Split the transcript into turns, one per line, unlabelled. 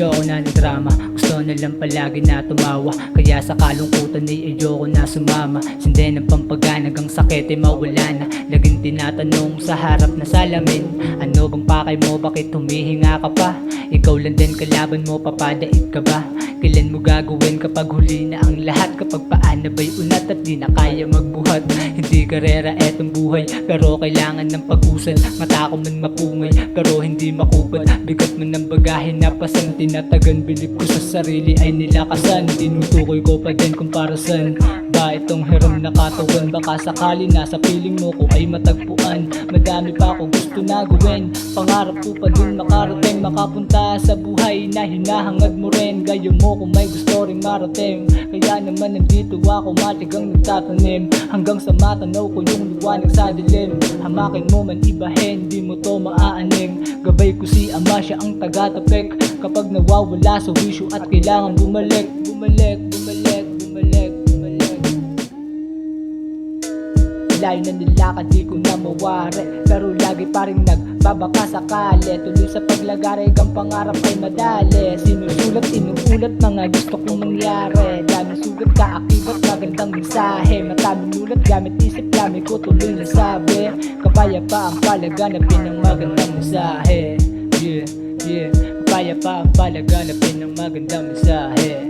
ayoko na ng drama. Gusto na lang palagi na tumawa, kaya sa kalungkutan ay ayoko na sumama. Sindi ng pampagaan hanggang sakit ay mawala na. Laging tinatanong sa harap na salamin, ano bang pakay mo, bakit humihinga ka pa? Ikaw lang din kalaban mo, papadait ka ba? Kailan mo gagawin kapag huli na ang lahat? Kapag paan na ba'y unat at di na kaya magbuhat? Hindi karera etong buhay, pero kailangan ng pag-usal. Mata ko man mapungay, pero hindi makubad. Bigat man ng bagahe na pasan, tinatagan. Bilib ko sa sarili ay nilakasan. Tinutukoy ko pa din kung para saan ba itong hiram na katawan. Baka sakali nasa piling mo ko ay matagpuan. Madami pa ako gusto na gawin, pangarap ko pa din makarating. Makapunta sa buhay na hinahangad mo rin. Gayo mo kung may gusto ring marating. Kaya naman nandito ako matigang nagtatanim, hanggang sa matanaw ko yung liwanag sa dilim. Hamakin mo man ibahin, di mo to maaaning. Gabay ko si ama, siya ang tagatapik kapag nawawala sa wisyo at kailangan bumalik. Bumalik, bumalik, bumalik, bumalik. Layo na nilakad, di ko na mawari, pero lagi pa rin nagbabaka sakali. Tuloy sa paglagarig, ang pangarap ay madali. Sinusulat, inuulat, mga gusto kong mangyari. Daming sugat, kaakibat, magandang mensahe. Mataming ulat, gamit isip, dami ko tuloy na sabi. Kapaya pa ang palaganapin ng magandang mensahe. Yeah, yeah. Kapaya pa ang palaganapin ng magandang mensahe.